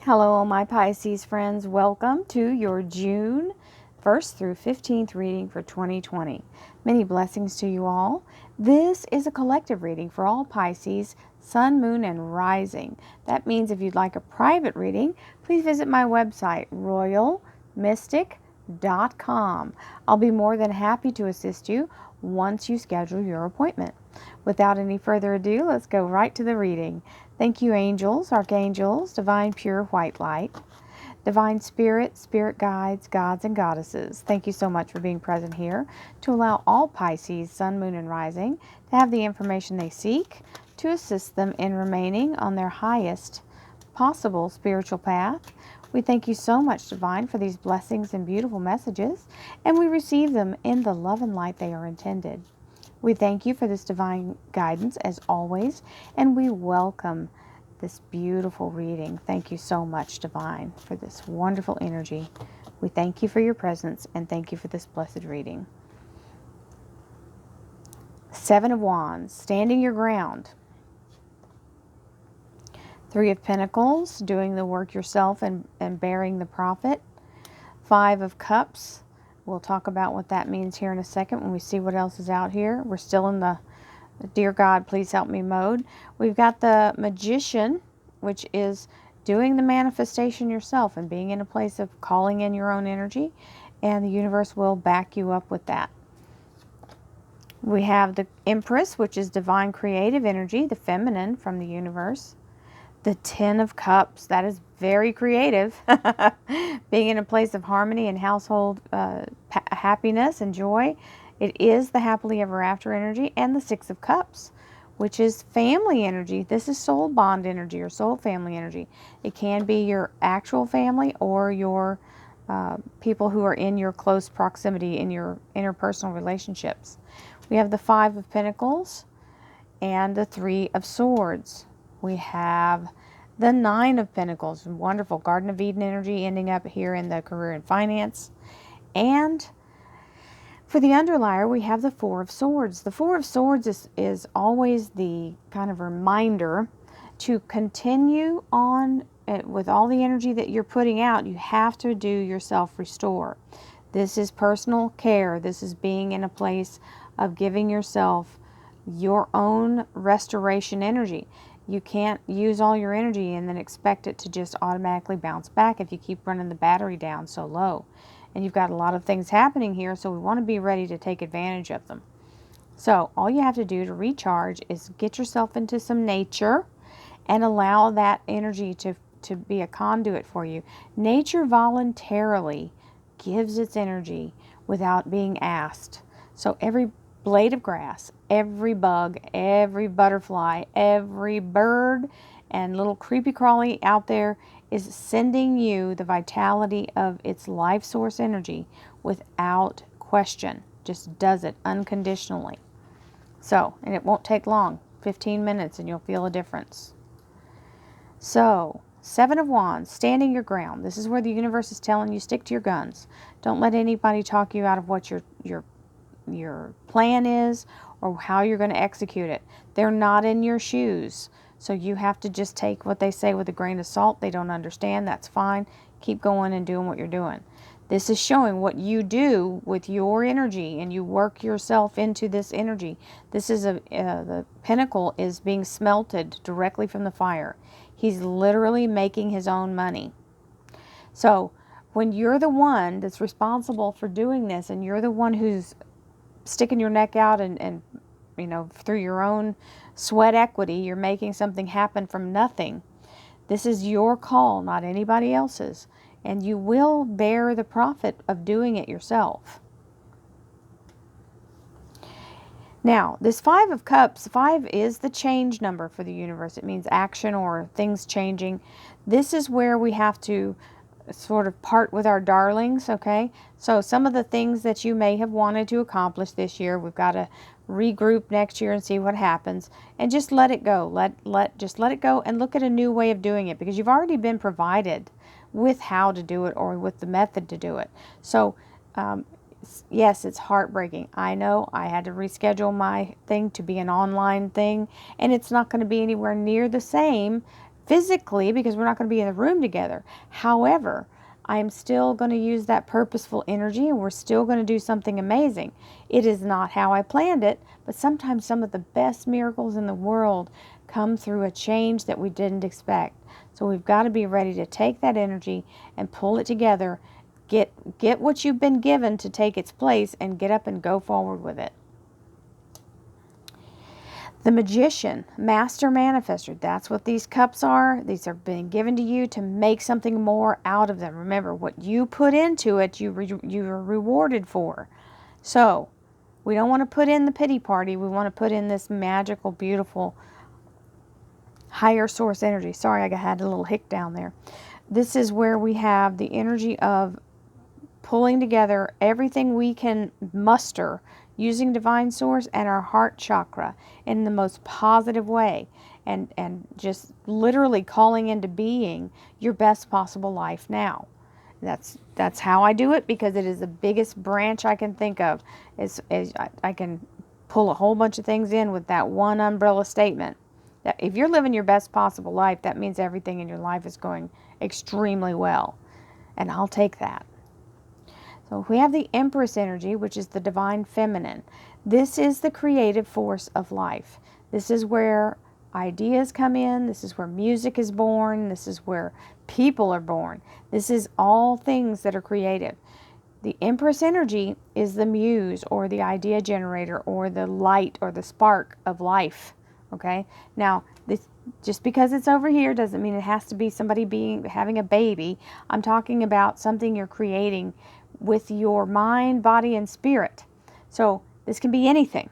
Hello, all my Pisces friends. Welcome to your June 1st through 15th reading for 2020. Many blessings to you all. This is a collective reading for all Pisces, Sun, Moon, and Rising. That means if you'd like a private reading, please visit my website, royalmystic.com. I'll be more than happy to assist you once you schedule your appointment. Without any further ado, let's go right to the reading. Thank you, angels, archangels, divine pure white light, divine spirit, spirit guides, gods and goddesses. Thank you so much for being present here to allow all Pisces, Sun, Moon, and Rising to have the information they seek to assist them in remaining on their highest possible spiritual path. We thank you so much, Divine, for these blessings and beautiful messages, and we receive them in the love and light they are intended. We thank you for this divine guidance as always, and we welcome this beautiful reading. Thank you so much, Divine, for this wonderful energy. We thank you for your presence and thank you for this blessed reading. Seven of Wands, standing your ground. Three of Pentacles, doing the work yourself and bearing the profit. Five of Cups. We'll talk about what that means here in a second when we see what else is out here. We're still in the Dear God, please help me mode. We've got the Magician, which is doing the manifestation yourself and being in a place of calling in your own energy, and the universe will back you up with that. We have the Empress, which is divine creative energy, the feminine from the universe. The Ten of Cups, that is very creative. Being in a place of harmony and household happiness and joy. It is the happily ever after energy. And the Six of Cups, which is family energy. This is soul bond energy or soul family energy. It can be your actual family or your people who are in your close proximity in your interpersonal relationships. We have the Five of Pentacles and the Three of Swords. We have the Nine of Pentacles, wonderful Garden of Eden energy ending up here in the career and finance. And for the underlier, we have the Four of Swords. The Four of Swords is always the kind of reminder to continue on with all the energy that you're putting out. You have to do your self-restore. This is personal care. This is being in a place of giving yourself your own restoration energy. You can't use all your energy and then expect it to just automatically bounce back if you keep running the battery down so low. And you've got a lot of things happening here, so we want to be ready to take advantage of them. So all you have to do to recharge is get yourself into some nature and allow that energy to be a conduit for you. Nature voluntarily gives its energy without being asked. So every blade of grass, every bug, every butterfly, every bird and little creepy crawly out there is sending you the vitality of its life source energy without question. Just does it unconditionally. So, and it won't take long, 15 minutes, and you'll feel a difference. So, Seven of Wands, standing your ground. This is where the universe is telling you stick to your guns. Don't let anybody talk you out of what your plan is or how you're going to execute it. They're not in your shoes. So you have to just take what they say with a grain of salt. They don't understand. That's fine. Keep going and doing what you're doing. This is showing what you do with your energy, and you work yourself into this energy. This is the pinnacle is being smelted directly from the fire. He's literally making his own money. So when you're the one that's responsible for doing this, and you're the one who's sticking your neck out and you know, through your own sweat equity, you're making something happen from nothing. This is your call, not anybody else's. And you will bear the profit of doing it yourself. Now, this Five of Cups, 5 is the change number for the universe. It means action or things changing. This is where we have to sort of part with our darlings, okay? So some of the things that you may have wanted to accomplish this year, we've got to regroup next year and see what happens, and just let it go. Just let it go and look at a new way of doing it, because you've already been provided with how to do it or with the method to do it. So yes, it's heartbreaking. I know I had to reschedule my thing to be an online thing, and it's not going to be anywhere near the same physically because we're not going to be in the room together. However, I am still going to use that purposeful energy and we're still going to do something amazing. It is not how I planned it, but sometimes some of the best miracles in the world come through a change that we didn't expect. So we've got to be ready to take that energy and pull it together, get what you've been given to take its place, and get up and go forward with it. The Magician, Master Manifester, that's what these cups are. These are being given to you to make something more out of them. Remember, what you put into it, you are rewarded for. So, we don't want to put in the pity party. We want to put in this magical, beautiful, higher source energy. Sorry, I had a little hic down there. This is where we have the energy of pulling together everything we can muster using divine source and our heart chakra in the most positive way, and just literally calling into being your best possible life now. That's how I do it, because it is the biggest branch I can think of. Is I can pull a whole bunch of things in with that one umbrella statement. That if you're living your best possible life, that means everything in your life is going extremely well, and I'll take that. So we have the Empress Energy, which is the divine feminine. This is the creative force of life. This is where ideas come in. This is where music is born. This is where people are born. This is all things that are creative. The Empress Energy is the muse, or the idea generator, or the light, or the spark of life. Okay? Now, this, just because it's over here doesn't mean it has to be somebody having a baby. I'm talking about something you're creating with your mind, body, and spirit. So this can be anything.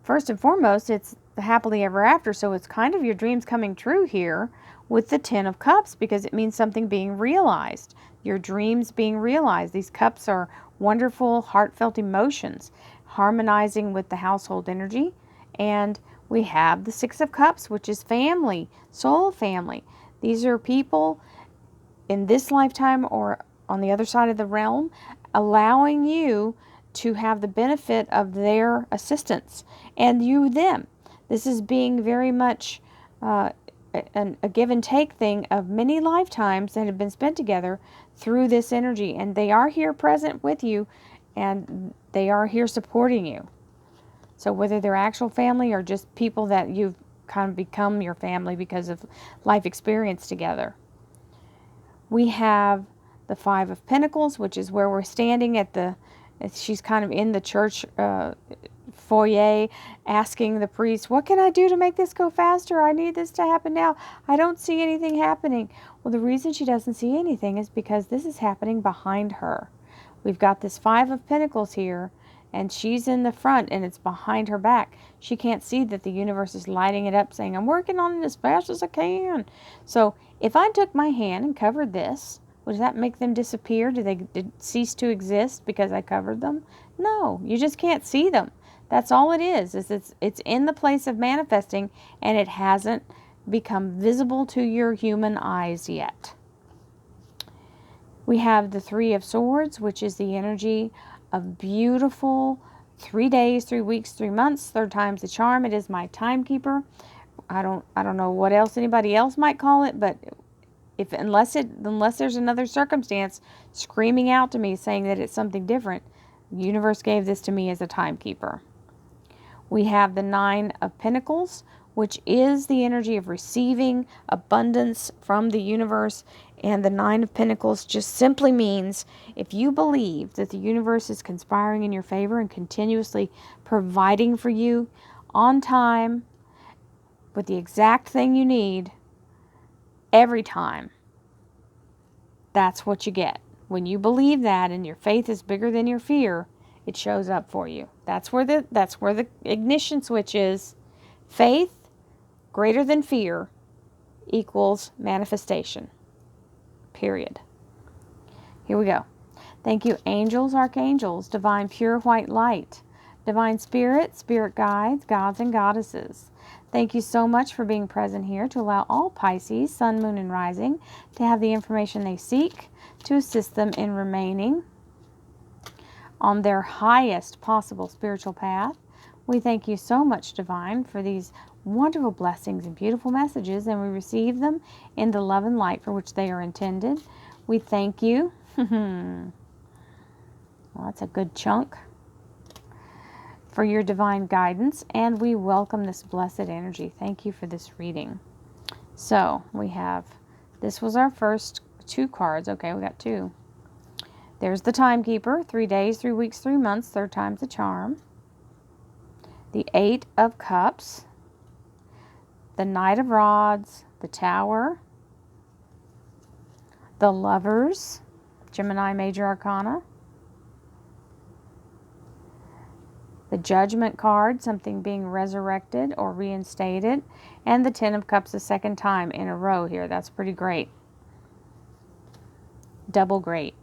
First and foremost, it's the happily ever after. So it's kind of your dreams coming true here with the Ten of Cups, because it means something being realized. Your dreams being realized. These cups are wonderful, heartfelt emotions harmonizing with the household energy. And we have the Six of Cups, which is family, soul family. These are people in this lifetime or on the other side of the realm, allowing you to have the benefit of their assistance, and you them. This is being very much a give and take thing of many lifetimes that have been spent together through this energy, and they are here present with you, and they are here supporting you. So whether they're actual family or just people that you've kind of become your family because of life experience together. We have the Five of Pentacles, which is where we're standing at she's kind of in the church foyer asking the priest, what can I do to make this go faster? I need this to happen now. I don't see anything happening. Well, the reason she doesn't see anything is because this is happening behind her. We've got this Five of Pentacles here, and she's in the front, and it's behind her back. She can't see that the universe is lighting it up, saying, I'm working on it as fast as I can. So if I took my hand and covered this, would that make them disappear? Do they cease to exist because I covered them? No, you just can't see them. That's all it is it's in the place of manifesting, and it hasn't become visible to your human eyes yet. We have the Three of Swords, which is the energy of beautiful 3 days, 3 weeks, 3 months, third time's the charm. It is my timekeeper. I don't know what else anybody else might call it, but unless there's another circumstance screaming out to me saying that it's something different, the universe gave this to me as a timekeeper. We have the Nine of Pentacles, which is the energy of receiving abundance from the universe. And the Nine of Pentacles just simply means if you believe that the universe is conspiring in your favor and continuously providing for you on time with the exact thing you need, every time, that's what you get. When you believe that and your faith is bigger than your fear, it shows up for you. That's where the ignition switch is. Faith greater than fear equals manifestation. Period. Here we go. Thank you, angels, archangels, divine pure white light, divine spirit, spirit guides, gods and goddesses. Thank you so much for being present here to allow all Pisces, sun, moon, and rising to have the information they seek to assist them in remaining on their highest possible spiritual path. We thank you so much, Divine, for these wonderful blessings and beautiful messages, and we receive them in the love and light for which they are intended. We thank you. Well, that's a good chunk. For your divine guidance, and we welcome this blessed energy. Thank you for this reading. So we have, this was our first 2 cards. Okay, we got 2. There's the Timekeeper, 3 days, 3 weeks, 3 months, 3rd time's the charm. The 8 of Cups, the Knight of Rods, the Tower, the Lovers, Gemini Major Arcana, the Judgment card, something being resurrected or reinstated, and the 10 of Cups a second time in a row here. That's pretty great. Double great.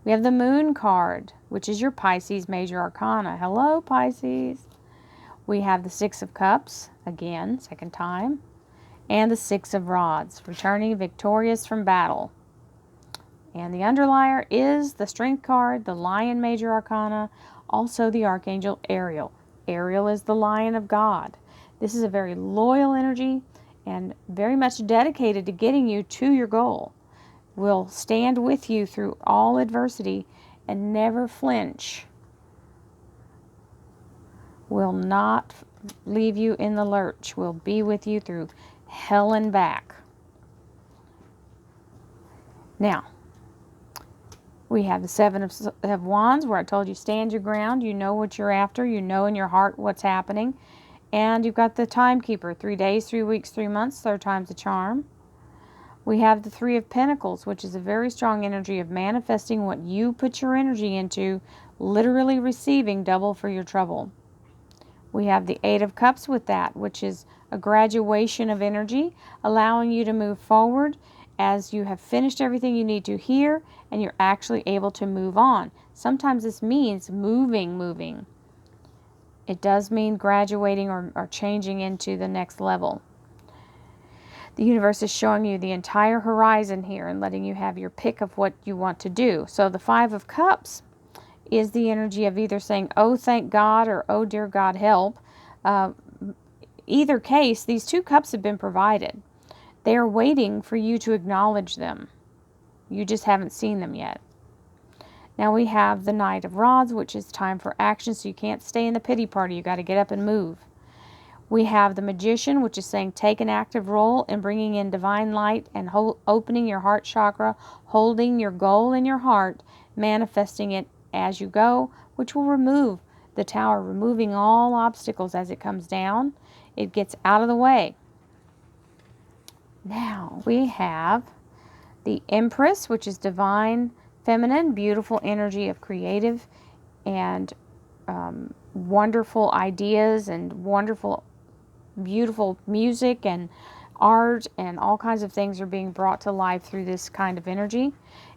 We have the Moon card, which is your Pisces Major Arcana. Hello, Pisces. We have the 6 of Cups, again, second time, and the 6 of Rods, returning victorious from battle. And the underlier is the Strength card, the Lion Major Arcana, also the Archangel Ariel. Ariel is the Lion of God. This is a very loyal energy and very much dedicated to getting you to your goal. Will stand with you through all adversity and never flinch. Will not leave you in the lurch. Will be with you through hell and back. Now, we have the 7 of Wands, where I told you stand your ground. You know what you're after. You know in your heart what's happening. And you've got the Timekeeper, 3 days, 3 weeks, 3 months, 3rd time's the charm. We have the 3 of Pentacles, which is a very strong energy of manifesting what you put your energy into, literally receiving double for your trouble. We have the 8 of Cups with that, which is a graduation of energy, allowing you to move forward as you have finished everything you need to here, and you're actually able to move on. Sometimes this means moving. It does mean graduating or changing into the next level. The universe is showing you the entire horizon here and letting you have your pick of what you want to do. So the 5 of Cups is the energy of either saying, oh, thank God, or oh, dear God, help. Either case, these 2 cups have been provided. They are waiting for you to acknowledge them. You just haven't seen them yet. Now we have the Knight of Rods, which is time for action, so you can't stay in the pity party. You got to get up and move. We have the Magician, which is saying take an active role in bringing in divine light and opening your heart chakra, holding your goal in your heart, manifesting it as you go, which will remove the Tower, removing all obstacles as it comes down. It gets out of the way. Now we have the Empress, which is divine, feminine, beautiful energy of creative and wonderful ideas and wonderful, beautiful music and art and all kinds of things are being brought to life through this kind of energy.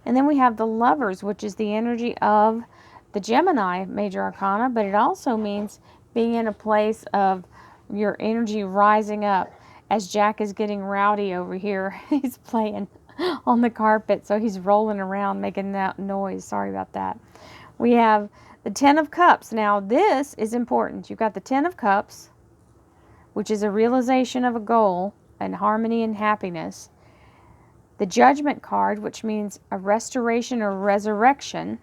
And then we have the Lovers, which is the energy of the Gemini Major Arcana, but it also means being in a place of your energy rising up. As Jack is getting rowdy over here, he's playing on the carpet, so he's rolling around making that noise. Sorry about that. We have the 10 of Cups. Now this is important. You've got the 10 of Cups, which is a realization of a goal and harmony and happiness. The Judgment card, which means a restoration or resurrection.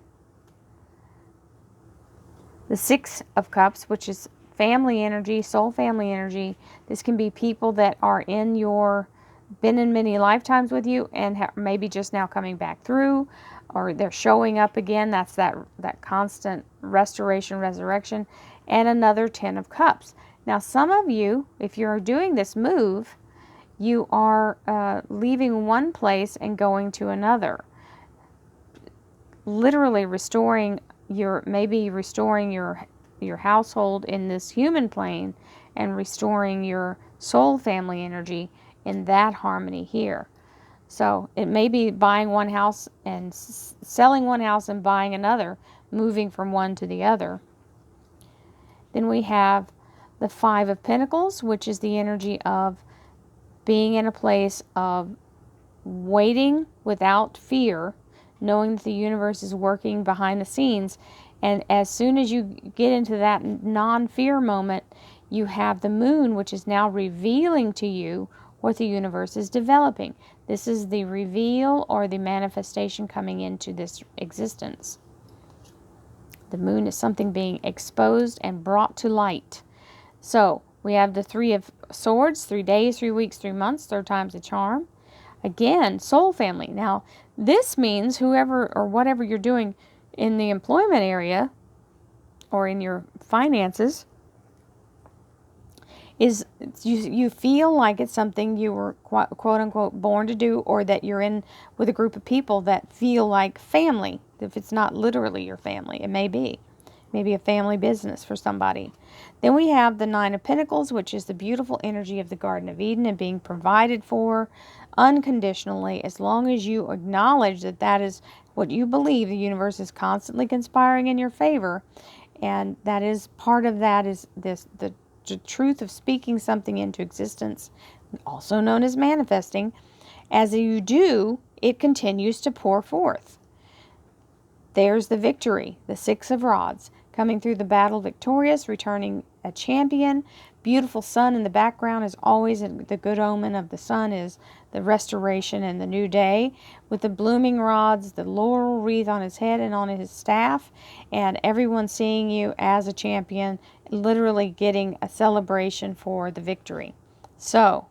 The 6 of Cups, which is family energy, soul family energy. This can be people that are in your, been in many lifetimes with you and maybe just now coming back through, or they're showing up again. That's that constant restoration, resurrection. And another 10 of Cups. Now some of you, if you're doing this move, you are leaving one place and going to another. Literally restoring maybe restoring your household in this human plane and restoring your soul family energy in that harmony here. So it may be buying one house and selling one house and buying another, moving from one to the other. Then we have the 5 of Pentacles, which is the energy of being in a place of waiting without fear, knowing that the universe is working behind the scenes. And as soon as you get into that non-fear moment, You have the moon, which is now revealing to you what the universe is developing. This is the reveal or the manifestation coming into this existence. The moon is something being exposed and brought to light. So we have the Three of Swords, 3 days, 3 weeks, 3 months, third time's a charm. Again, soul family. Now, this means whoever or whatever you're doing in the employment area or in your finances is you feel like it's something you were quote unquote born to do, or that you're in with a group of people that feel like family. If it's not literally your family, it may be maybe a family business for somebody. Then we have the Nine of Pentacles, which is the beautiful energy of the Garden of Eden and being provided for unconditionally, as long as you acknowledge that that is what you believe. The universe is constantly conspiring in your favor, and that is part of that is the truth of speaking something into existence, also known as manifesting. As you do, it continues to pour forth. There's the victory, the Six of Rods, coming through the battle victorious, returning a champion. Beautiful sun in the background is always the good omen of the sun is the restoration and the new day. With the blooming rods, the laurel wreath on his head and on his staff, and everyone seeing you as a champion, literally getting a celebration for the victory. So,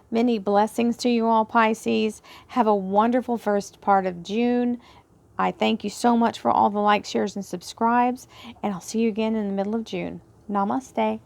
many blessings to you all, Pisces. Have a wonderful first part of June. I thank you so much for all the likes, shares, and subscribes, and I'll see you again in the middle of June. Namaste.